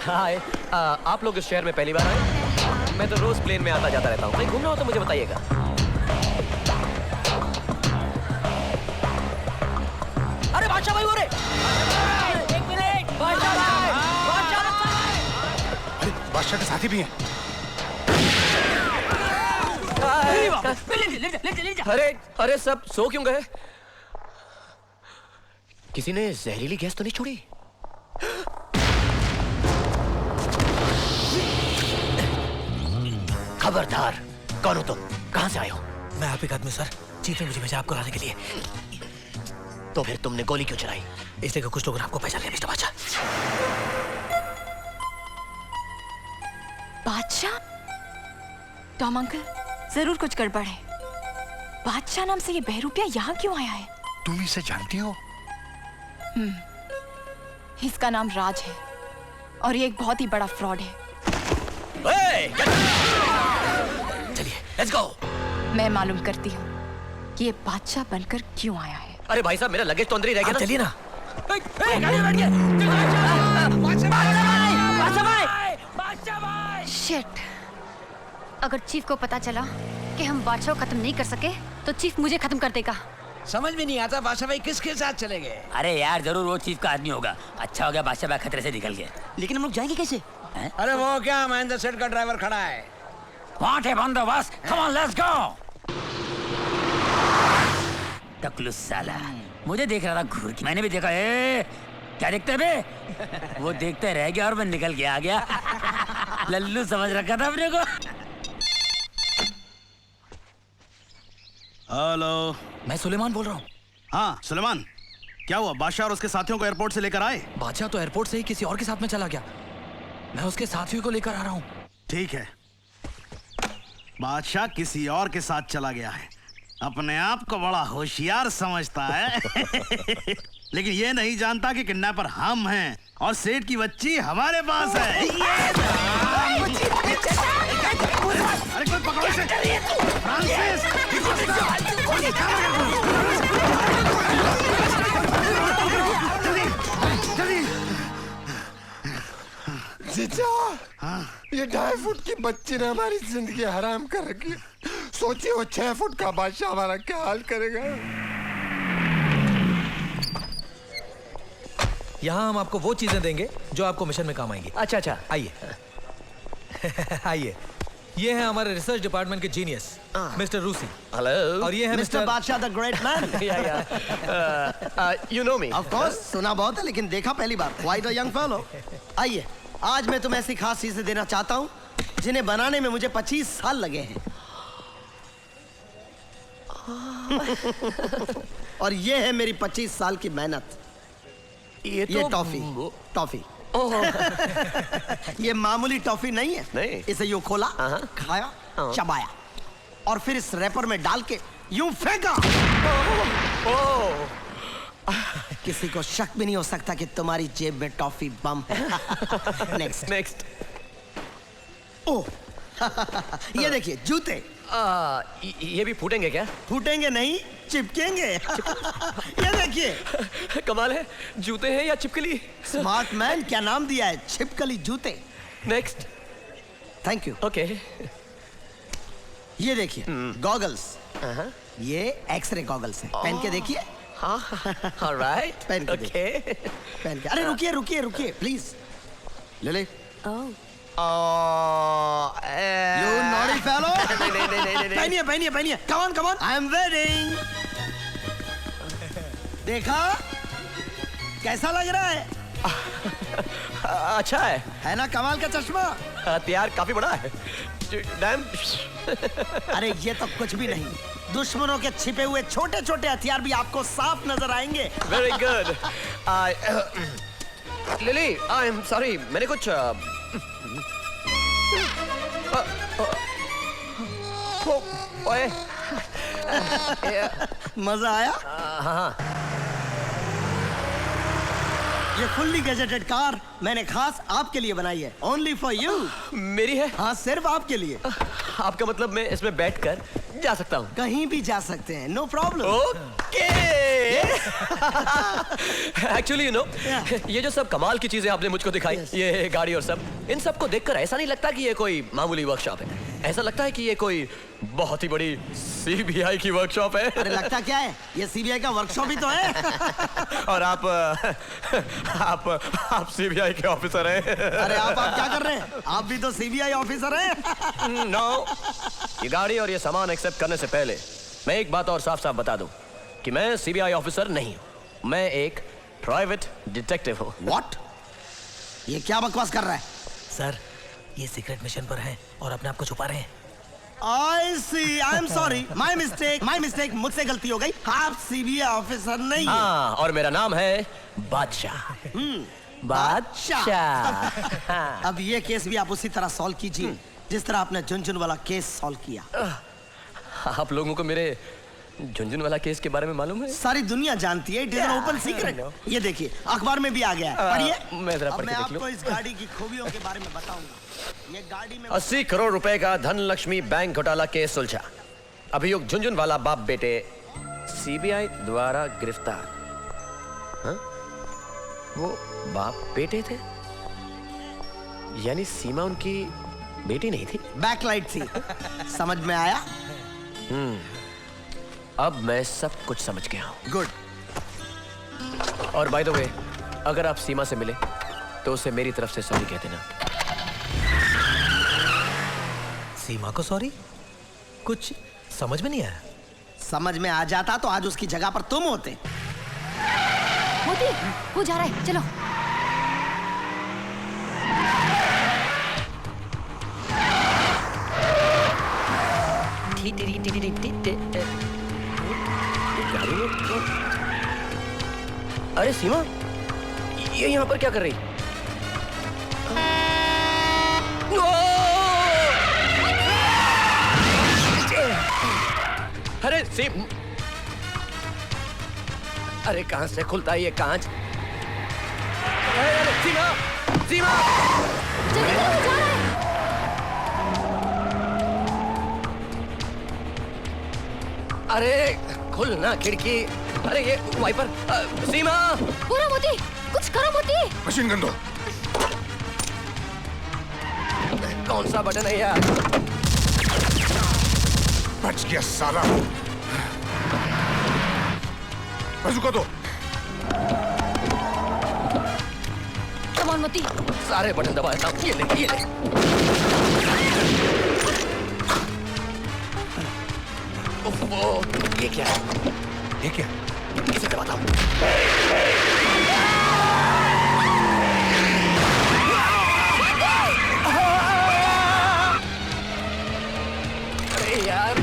हाय, आप लोग इस शहर में पहली बार आए? मैं तो रोज प्लेन में आता जाता रहता हूँ। कहीं घूमना हो तो मुझे बताइएगा। अरे बादशाह भाई, हो रे! एक मिनट, बादशाह भाई, बादशाह भाई! अरे बादशाह के साथी भी हैं। अरे अरे, सब सो क्यों गए? किसी ने जहरीली गैस तो नहीं छोड़ी? खबरदार, कौन हो तुम? कहां से आए हो? मैं आप एक आदमी सर, चीफ ने मुझे भेजा आपको लाने के लिए। तो फिर तुमने गोली क्यों चलाई? इसलिए कि कुछ लोग आपको पहचान लिया मिस्टर बादशाह। बादशाह? टॉम अंकल, जरूर कुछ गड़बड़ है। बादशाह नाम से ये बहरूपिया यहाँ क्यों आया है? तुम इसे जानती हो? इसका नाम राज है और ये एक बहुत ही बड़ा फ्रॉड है। चलिए, लेट्स गो। मैं मालूम करती हूँ कि ये बादशाह बनकर क्यों आया है। अरे भाई साहब, मेरा लगेज तो अंदर ही रह गया ना। चलिए ना। शिट, अगर चीफ को पता चला कि हम बादशाह को खत्म नहीं कर सके तो चीफ मुझे खत्म कर देगा। समझ में नहीं आता बादशाह भाई किसके साथ चले गए। अरे यार, जरूर वो चीफ का आदमी होगा। अच्छा हो गया बादशाह भाई खतरे से निकल गए। लेकिन हम लोग जाएंगे कैसे? अरे वो क्या, महेंद्र सेठ का ड्राइवर खड़ा है। वहाँ है बंदोबस्त। Come on, let's go. टकलू साला मुझे देख रहा था घूर के। मैंने भी देखा। क्या देखते बे? वो देखते रह गया और मैं निकल के आ गया। लल्लू समझ रखा था अपने को। हेलो, मैं सुलेमान बोल रहा हूँ। हाँ सुलेमान, क्या हुआ? बादशाह और उसके साथियों को एयरपोर्ट से लेकर आए? बादशाह तो एयरपोर्ट से ही किसी और के साथ में चला गया। मैं उसके साथियों को लेकर आ रहा हूँ। ठीक है, बादशाह किसी और के साथ चला गया है। अपने आप को बड़ा होशियार समझता है। लेकिन ये नहीं जानता कि किडनैपर हम हैं और सेठ की बच्ची हमारे पास है। अरे कोई पकड़ो इसे। फ्रांसिस, जल्दी। जीजा, ये 2.5 फुट की बच्ची ने हमारी जिंदगी हराम कर रखी। सोचिए वो 6 फुट का बादशाह हमारा क्या हाल करेगा। यहाँ हम आपको वो चीजें देंगे जो आपको मिशन में काम आएंगी। अच्छा अच्छा, आइए। आइए, ये है हमारे रिसर्च डिपार्टमेंट के जीनियस मिस्टर रूसी। हेलो। और ये है mister Badshah the great man. You know me? Of course, सुना बहुत है लेकिन देखा पहली बार। Quite a young fellow. आइए, आज मैं तुम्हें ऐसी खास चीजें देना चाहता हूँ जिन्हें बनाने में मुझे 25 साल लगे हैं। और ये है मेरी 25 साल की मेहनत। ये टॉफी। ये मामूली टॉफी नहीं है। नहीं। इसे यूं खोला, खाया, चबाया और फिर इस रैपर में डाल के यूं फेंका। किसी को शक भी नहीं हो सकता कि तुम्हारी जेब में टॉफी बम है। नेक्स्ट। ओह, ये देखिए जूते। ये भी फूटेंगे क्या? फूटेंगे नहीं, चिपकेंगे। ये देखिए। कमाल है, जूते हैं या छिपकली? स्मार्ट मैन, क्या नाम दिया है? छिपकली जूते। नेक्स्ट। Thank you. ओके। ये देखिए गॉगल्स। ये एक्सरे गॉगल्स हैं। पहन के देखिए। ऑलराइट। पहन के ओके। पहन के। अरे रुकिए प्लीज। ले। You naughty fellow. नहीं। पहनिए। Come on. I am waiting. देखा? कैसा लग रहा है? अच्छा है ना कमाल का चश्मा? हथियार काफी बड़ा है। डैम। अरे ये तो कुछ भी नहीं। दुश्मनों के छिपे हुए छोटे छोटे हथियार भी आपको साफ नजर आएंगे। Very good. Lily, I am sorry, मैंने कुछ ओए। मजा आया? हाँ। ये फुल्ली गजेटेड कार मैंने खास आपके लिए बनाई है। Only for you. मेरी है? हाँ, सिर्फ आपके लिए। आपका मतलब मैं इसमें बैठकर जा सकता हूँ? कहीं भी जा सकते हैं, no problem. Okay. Actually you know, ये जो सब कमाल की चीजें आपने मुझको दिखाई, ये गाड़ी और सब, इन सब को देखकर ऐसा नहीं लगता कि ये कोई मामूली वर्कशॉप है। ऐसा लगता है कि ये कोई बहुत ही बड़ी सीबीआई की वर्कशॉप है। अरे लगता क्या है, ये सीबीआई का वर्कशॉप ही तो है। और आप सीबीआई के ऑफिसर हैं। अरे आप क्या कर रहे हैं? आप भी तो सीबीआई ऑफिसर हैं। नो, ये गाड़ी और ये सामान एक्सेप्ट करने से पहले मैं एक बात और साफ साफ बता दूं कि मैं सीबीआई ऑफिसर नहीं हूं, मैं एक प्राइवेट डिटेक्टिव हूं। व्हाट? ये क्या बकवास कर रहा है? सर, ये सीक्रेट मिशन पर हैं और अपने आप को छुपा रहे हैं। I see, I'm sorry, my mistake, मुझसे गलती हो गई। आप सीबीआई ऑफिसर नहीं हैं। हाँ, और मेरा नाम है बादशाह। बादशाह। अब ये केस भी आप उसी तरह सॉल्व कीजिए जिस तरह आपने झुनझुन वाला केस सॉल्व किया। आप लोगों को मेरे झुनझुन वाला केस के बारे में मालूम है? सारी दुनिया जानती है, it is an open secret. ये देखिए, अखबार में भी आ गया है, पढ़िए। मैं जरा अब पढ़ मैं के देख लूं। आपको इस गाड़ी की खूबियों के बारे में बताऊंगा। ये गाड़ी में 80 करोड़ रुपए का धनलक्ष्मी बैंक घोटाला केस सुलझा। अभियुक्त झुनझुन वाला बाप बेटे सीबीआई द्वारा गिरफ्तार। हाँ? वो बाप बेटे थे? यानी सीमा उनकी बेटी नहीं थी? बैकलाइट थी। समझ में आया? अब मैं सब कुछ समझ गया हूँ। गुड। और बाय द वे, अगर आप सीमा से मिले तो उसे मेरी तरफ से सॉरी कह देना। सीमा को सॉरी? कुछ समझ में नहीं आया। समझ में आ जाता तो आज उसकी जगह पर तुम होते। मोती, वो जा रहा है, चलो। अरे सीमा, ये यहाँ पर क्या कर रही? अरे अरे कहां से खुलता है ये कांच? अरे सीमा, सीमा! जल्दी करो, वो जा रहा है। अरे खुलना खिड़की। अरे ये वाइपर। सीमा! पूरा मोती, कुछ करो मोती। मशीन गन दो। कौन सा बटन है यार? बच गया साला। बाजूका दो। कम ऑन मोती। सारे बटन दबा देता हूं। ये ले, ये ले। ओफो, ये क्या है? ये क्या? इसे दबाता हूं। अरे यार,